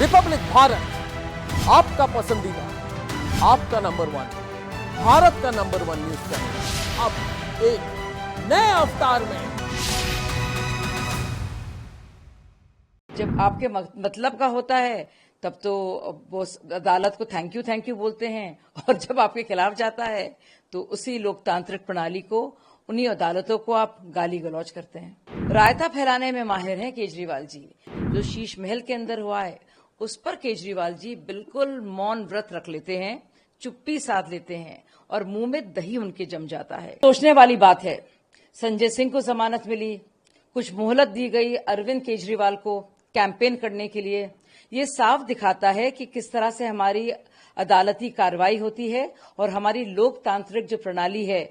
Republic Bharat, आपका पसंदीदा, आपका नंबर 1, भारत का नंबर 1 न्यूज चैनल, अब एक नए अवतार में। जब आपके मतलब का होता है तब तो वो अदालत को थैंक यू बोलते हैं, और जब आपके खिलाफ जाता है तो उसी लोकतांत्रिक प्रणाली को, उन्हीं अदालतों को आप गाली गलौज करते हैं। रायता फैलाने में माहिर हैं केजरीवाल जी। जो शीश महल के अंदर हुआ है उस पर केजरीवाल जी बिल्कुल मौन व्रत रख लेते हैं, चुप्पी साध लेते हैं और मुंह में दही उनके जम जाता है। सोचने वाली बात है, संजय सिंह को जमानत मिली, कुछ मोहलत दी गई अरविंद केजरीवाल को कैंपेन करने के लिए। ये साफ दिखाता है कि किस तरह से हमारी अदालती कार्रवाई होती है और हमारी लोकतांत्रिक जो प्रणाली है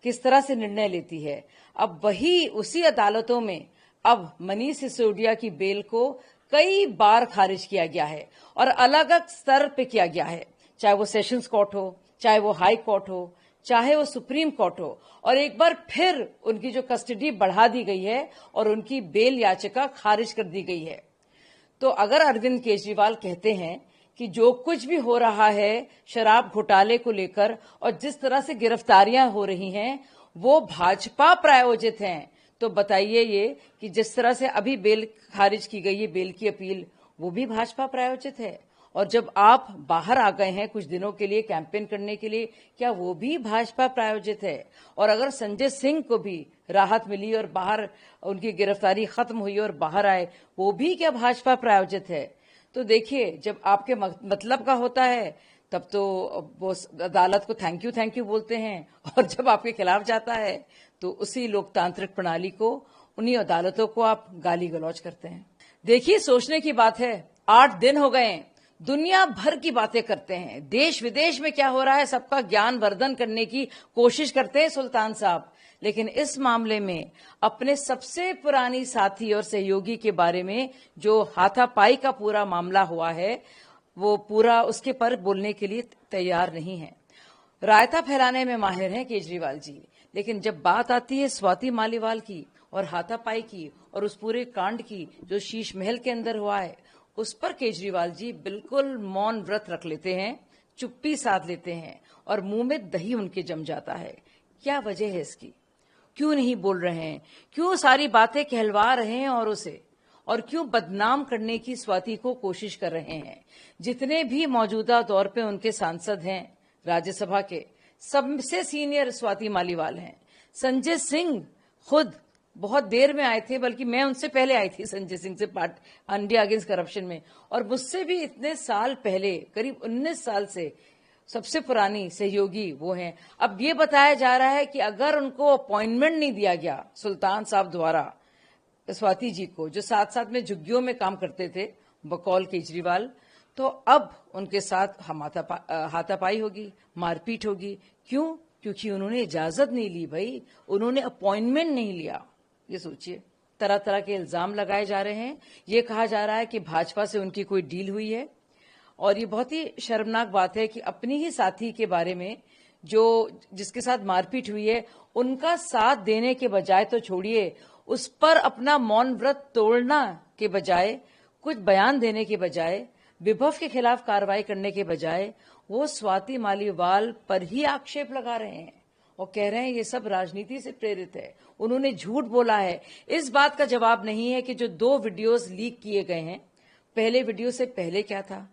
किस तरह से निर्णय लेती है। अब वही उसी अदालतों में अब मनीष सिसोदिया की बेल को कई बार खारिज किया गया है और अलग अलग स्तर पे किया गया है, चाहे वो सेशंस कोर्ट हो, चाहे वो हाई कोर्ट हो, चाहे वो सुप्रीम कोर्ट हो। और एक बार फिर उनकी जो कस्टडी बढ़ा दी गई है और उनकी बेल याचिका खारिज कर दी गई है। तो अगर अरविंद केजरीवाल कहते हैं कि जो कुछ भी हो रहा है शराब घोटाले को लेकर और जिस तरह से गिरफ्तारियां हो रही हैं वो भाजपा प्रायोजित हैं, तो बताइए ये कि जिस तरह से अभी बेल खारिज की गई है, बेल की अपील, वो भी भाजपा प्रायोजित है। और जब आप बाहर आ गए हैं कुछ दिनों के लिए कैंपेन करने के लिए, क्या वो भी भाजपा प्रायोजित है? और अगर संजय सिंह को भी राहत मिली और बाहर उनकी गिरफ्तारी खत्म हुई और बाहर आए, वो भी क्या भाजपा प्रायोजित है? तो देखिए, जब आपके मतलब का होता है तब तो वो अदालत को थैंक यू बोलते हैं, और जब आपके खिलाफ जाता है तो उसी लोकतांत्रिक प्रणाली को, उन्हीं अदालतों को आप गाली गलौज करते हैं। देखिए, सोचने की बात है, 8 दिन हो गए, दुनिया भर की बातें करते हैं, देश विदेश में क्या हो रहा है सबका ज्ञान वर्धन करने की कोशिश करते हैं सुल्तान साहब, लेकिन इस मामले में अपने सबसे पुरानी साथी और सहयोगी के बारे में जो हाथापाई का पूरा मामला हुआ है वो पूरा उसके पर बोलने के लिए तैयार नहीं है। रायता फैलाने में माहिर हैं केजरीवाल जी, लेकिन जब बात आती है स्वाति मालीवाल की और हाथापाई की और उस पूरे कांड की जो शीश महल के अंदर हुआ है, उस पर केजरीवाल जी बिल्कुल मौन व्रत रख लेते हैं, चुप्पी साध लेते हैं और मुंह में दही उनके जम जाता है। क्या वजह है इसकी? क्यों नहीं बोल रहे हैं? क्यों सारी बातें कहलवा रहे हैं और क्यों बदनाम करने की स्वाति को कोशिश कर रहे हैं? जितने भी मौजूदा दौर पे उनके सांसद हैं राज्यसभा के, सबसे सीनियर स्वाति मालीवाल हैं। संजय सिंह खुद बहुत देर में आए थे, बल्कि मैं उनसे पहले आई थी संजय सिंह से इंडिया अगेंस्ट करप्शन में, और मुझसे भी इतने साल पहले, करीब 19 साल से सबसे पुरानी सहयोगी वो हैं। अब ये बताया जा रहा है कि अगर उनको अपॉइंटमेंट नहीं दिया गया सुल्तान साहब द्वारा स्वाति जी को, जो साथ साथ में झुग्गियों में काम करते थे बकौल केजरीवाल, तो अब उनके साथ हाथापाई होगी, मारपीट होगी। क्यों? क्योंकि उन्होंने इजाजत नहीं ली भाई, उन्होंने अपॉइंटमेंट नहीं लिया। ये सोचिए, तरह तरह के इल्जाम लगाए जा रहे हैं। ये कहा जा रहा है कि भाजपा से उनकी कोई डील हुई है, और ये बहुत ही शर्मनाक बात है कि अपनी ही साथी के बारे में जिसके साथ मारपीट हुई है, उनका साथ देने के बजाय, तो छोड़िए, उस पर अपना मौन व्रत तोड़ना के बजाय, कुछ बयान देने के बजाय, विभव के खिलाफ कार्रवाई करने के बजाय, वो स्वाति मालीवाल पर ही आक्षेप लगा रहे हैं और कह रहे हैं ये सब राजनीति से प्रेरित है, उन्होंने झूठ बोला है। इस बात का जवाब नहीं है कि जो 2 वीडियोस लीक किए गए हैं, पहले वीडियो से पहले क्या था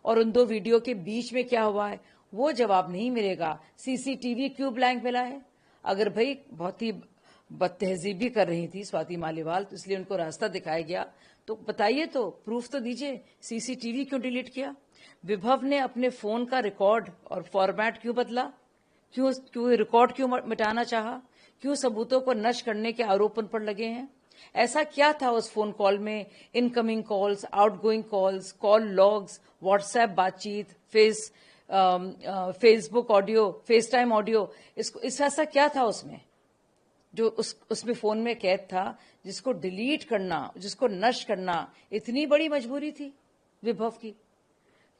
और उन 2 वीडियो के बीच में क्या हुआ है, वो जवाब नहीं मिलेगा। सीसीटीवी क्यों ब्लैंक मिला है? अगर भाई बहुत ही बदतहजीबी कर रही थी स्वाति मालीवाल, तो इसलिए उनको रास्ता दिखाया गया, तो बताइए, तो प्रूफ तो दीजिए, सीसीटीवी क्यों डिलीट किया? विभव ने अपने फोन का रिकॉर्ड और फॉर्मेट क्यों बदला? क्यों रिकॉर्ड क्यों मिटाना चाहा? क्यों सबूतों को नष्ट करने के आरोप उन पर लगे हैं? ऐसा क्या था उस फोन कॉल में? Incoming calls, outgoing calls, call logs, WhatsApp बातचीत, Facebook audio, FaceTime audio, ऐसा क्या था उसमें जो उसमें फोन में कैद था, जिसको डिलीट करना, जिसको नष्ट करना इतनी बड़ी मजबूरी थी विभव की?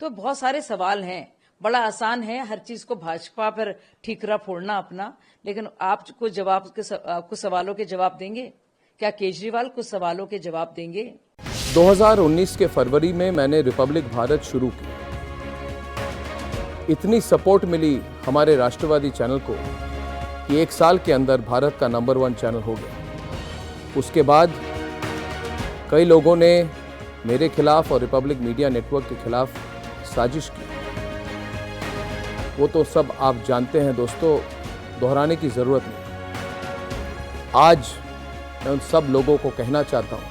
तो बहुत सारे सवाल हैं। बड़ा आसान है हर चीज को भाजपा पर ठीकरा फोड़ना अपना, लेकिन आप कुछ सवालों के जवाब देंगे? क्या केजरीवाल कुछ सवालों के जवाब देंगे? 2019 के फरवरी में मैंने रिपब्लिक भारत शुरू की। इतनी सपोर्ट मिली हमारे राष्ट्रवादी चैनल को कि 1 साल के अंदर भारत का नंबर 1 चैनल हो गया। उसके बाद कई लोगों ने मेरे खिलाफ और रिपब्लिक मीडिया नेटवर्क के खिलाफ साजिश की। वो तो सब आप जानते हैं दोस्तों, दोहराने की ज़रूरत नहीं। आज मैं उन सब लोगों को कहना चाहता हूँ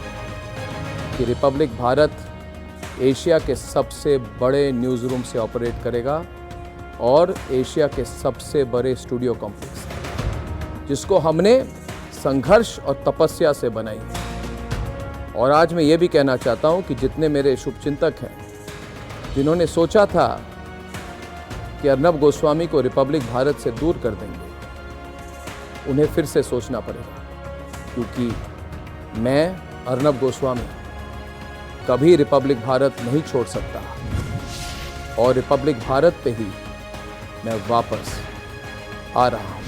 कि रिपब्लिक भारत एशिया के सबसे बड़े न्यूज़ रूम से ऑपरेट करेगा और एशिया के सबसे बड़े स्टूडियो कॉम्प्लेक्स, जिसको हमने संघर्ष और तपस्या से बनाई। और आज मैं ये भी कहना चाहता हूँ कि जितने मेरे शुभचिंतक हैं, जिन्होंने सोचा था कि अर्नब गोस्वामी को रिपब्लिक भारत से दूर कर देंगे, उन्हें फिर से सोचना पड़ेगा, क्योंकि मैं अर्नब गोस्वामी कभी रिपब्लिक भारत नहीं छोड़ सकता और रिपब्लिक भारत पे ही मैं वापस आ रहा हूँ।